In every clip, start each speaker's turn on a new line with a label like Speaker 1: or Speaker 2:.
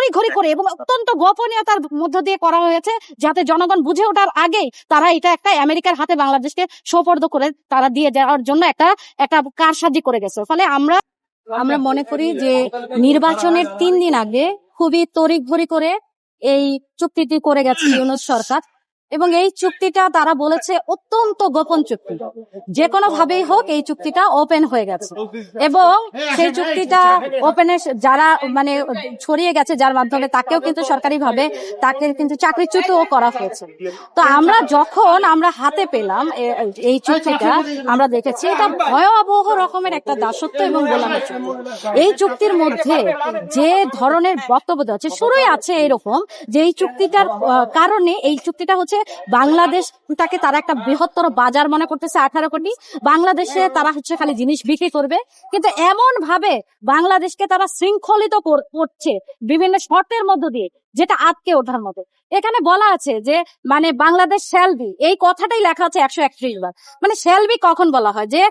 Speaker 1: তড়িঘড়ি করে এবং অত্যন্ত গোপনীয়তার মধ্য দিয়ে করা হয়েছে, যাতে জনগণ বুঝে ওঠার আগেই তারা এটা একটা আমেরিকার হাতে বাংলাদেশকে সোপর্দ করে তারা দিয়ে যাওয়ার জন্য একটা কারসাজি করে গেছে। ফলে আমরা মনে করি যে নির্বাচনের 3 দিন আগে খুবই তড়িঘড়ি করে এই চুক্তিটি করে গেছে ইউনূস সরকার, এবং এই চুক্তিটা তারা বলেছে অত্যন্ত গোপন চুক্তি, যে কোনো ভাবেই হোক এই চুক্তিটা ওপেন হয়ে গেছে, এবং সেই চুক্তিটা ওপেনে যারা মানে ছড়িয়ে গেছে যার মাধ্যমে তাকেও কিন্তু সরকারিভাবে তাকে কিন্তু চাকরিচ্যুতও করা হয়েছে। তো আমরা হাতে পেলাম এই চুক্তিটা, আমরা দেখেছি এটা ভয়াবহ রকমের একটা দাসত্ব এবং গোলামি চুক্তি। এই চুক্তির মধ্যে যে ধরনের বক্তব্য দেওয়া হচ্ছে, শুরুই আছে এরকম যে এই চুক্তিটার কারণে, এই চুক্তিটা হচ্ছে বাংলাদেশটাকে তারা একটা বৃহত্তর বাজার মনে করতেছে, 18 কোটি বাংলাদেশে তারা হচ্ছে খালি জিনিস বিক্রি করবে, কিন্তু এমন ভাবে বাংলাদেশকে তারা শৃঙ্খলিত করছে বিভিন্ন শর্তের মধ্য দিয়ে, যেটা আটকে ওঠার মতো। এখানে বলা আছে যে মানে বাংলাদেশ শ্যাল বি, এই কথাটাই লেখা আছে 131 বার। মানে শ্যাল বি কখন বলা হয় যে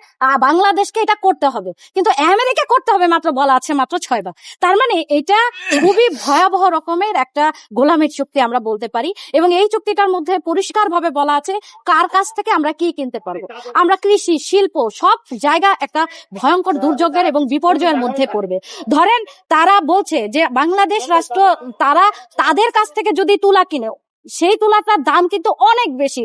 Speaker 1: বাংলাদেশকে এটা করতে হবে, কিন্তু আমেরিকা করতে হবে মাত্র বলা আছে মাত্র 6 বার। তার মানে এটা খুবই ভয়াবহ রকমের একটা গোলামির চুক্তি আমরা বলতে পারি। এবং এই চুক্তিটার মধ্যে পরিষ্কার ভাবে বলা আছে কার কাছ থেকে আমরা কি কিনতে পারবো। আমরা কৃষি, শিল্প, সব জায়গা একটা ভয়ঙ্কর দুর্যোগের এবং বিপর্যয়ের মধ্যে পড়বে। ধরেন তারা বলছে যে বাংলাদেশ রাষ্ট্র তারা তাদের কাছ থেকে যদি তুলা কিনে, সেই তুলাটার দাম কিন্তু অনেক বেশি,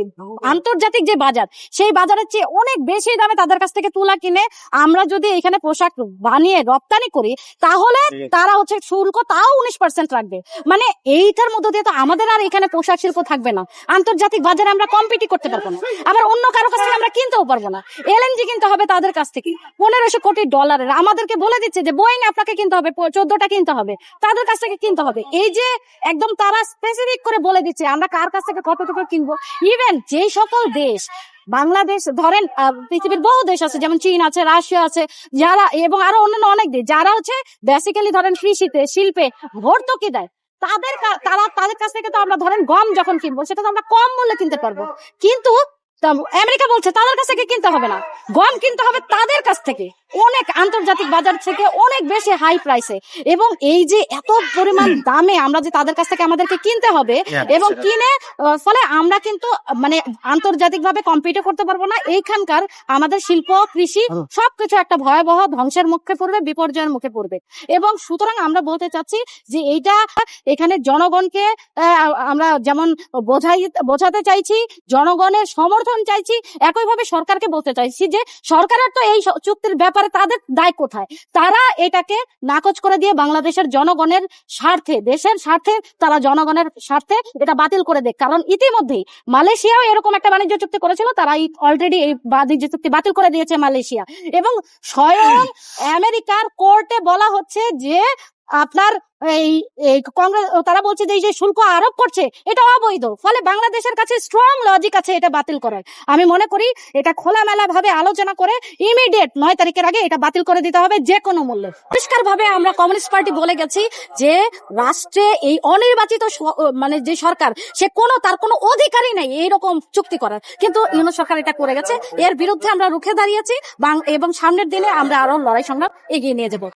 Speaker 1: আন্তর্জাতিক যে বাজার সেই বাজারের চেয়ে অনেক বেশি দামে তাদের কাছ থেকে তুলা কিনে আমরা যদি এখানে পোশাক বানিয়ে রপ্তানি করি, তাহলে তারা হচ্ছে শুল্ক তাও 19% রাখবে। মানে এইটার মধ্যে দিয়ে তো আমাদের আর এখানে পোশাক শিল্প থাকবে না, আন্তর্জাতিক বাজারে আমরা কম্পিটি করতে পারবো না, আবার অন্য কারো কাছ থেকে আমরা কিনতেও পারবো না। এলএনজি কিনতে হবে তাদের কাছ থেকে $1500 কোটি, আমাদেরকে বলে দিচ্ছে যে বোয়িং আপনাকে কিনতে হবে 14টা কিনতে হবে, তাদের কাছ থেকে কিনতে হবে। এই যে একদম তারা স্পেসিফিক করে বলে দিচ্ছে আমরা কার কাছ থেকে কতটুকু কিনবো। ইভেন যে সকল দেশ বাংলাদেশ, ধরেন পৃথিবীর বহু দেশ আছে, যেমন চীন আছে, রাশিয়া আছে, যারা এবং আরো অন্যান্য অনেক দেশ যারা হচ্ছে বেসিক্যালি ধরেন কৃষিতে, শিল্পে ভর্তুকি দেয়, তাদের কাছ থেকে তো আমরা ধরেন গম যখন কিনবো সেটা তো আমরা কম মূল্যে কিনতে পারবো, কিন্তু আমেরিকা বলছে তাদের কাছ থেকে কিনতে হবে না, গম কিনতে হবে তাদের কাছ থেকে অনেক আন্তর্জাতিক বাজার থেকে অনেক বেশি হাই প্রাইসে। এবং এই যে এত পরিমাণ দামে আমরা যে তাদের কাছ থেকে আমাদেরকে কিনতে হবে, এবং কিনে ফলে আমরা কিন্তু মানে আন্তর্জাতিক ভাবে কম্পিট করতে পারবো না। এইখানকার আমাদের শিল্প, কৃষি সবকিছু একটা ভয়াবহ ধ্বংসের মুখে পড়বে, বিপর্যয়ের মুখে পড়বে। এবং সুতরাং আমরা বলতে চাচ্ছি যে এইটা এখানে জনগণকে আমরা যেমন বোঝাতে চাইছি, জনগণের সমর্থন চাইছি, একইভাবে সরকারকে বলতে চাইছি যে সরকারের তো এই চুক্তির ব্যাপারে তাদের দায় কোথায়। তারা এটাকে নাকচ করে দিয়ে বাংলাদেশের জনগণের স্বার্থে, দেশের স্বার্থে, তারা জনগণের স্বার্থে এটা বাতিল করে দেয়। কারণ ইতিমধ্যেই মালয়েশিয়াও এরকম একটা বাণিজ্য চুক্তি করেছিল, তারা অলরেডি এই বাণিজ্য চুক্তি বাতিল করে দিয়েছে মালয়েশিয়া। এবং স্বয়ং আমেরিকার কোর্টে বলা হচ্ছে যে আপনার এই কংগ্রেস, তারা বলছে যে এই যে শুল্ক আরোপ করছে এটা অবৈধ। ফলে বাংলাদেশের কাছে স্ট্রং লজিক আছে এটা বাতিল করার। আমি মনে করি এটা খোলামেলা ভাবে আলোচনা করে ইমিডিয়েট 9 তারিখের আগে এটা বাতিল করে দিতে হবে যে কোনো মূল্যে। পরিষ্কার ভাবে আমরা কমিউনিস্ট পার্টি বলে গেছি যে রাষ্ট্রে এই অনির্বাচিত মানে যে সরকার, সে তার কোনো অধিকারই নাই এইরকম চুক্তি করার, কিন্তু ইউনূস সরকার এটা করে গেছে। এর বিরুদ্ধে আমরা রুখে দাঁড়িয়েছি এবং সামনের দিনে আমরা আরো লড়াই সংগ্রাম এগিয়ে নিয়ে যাবো।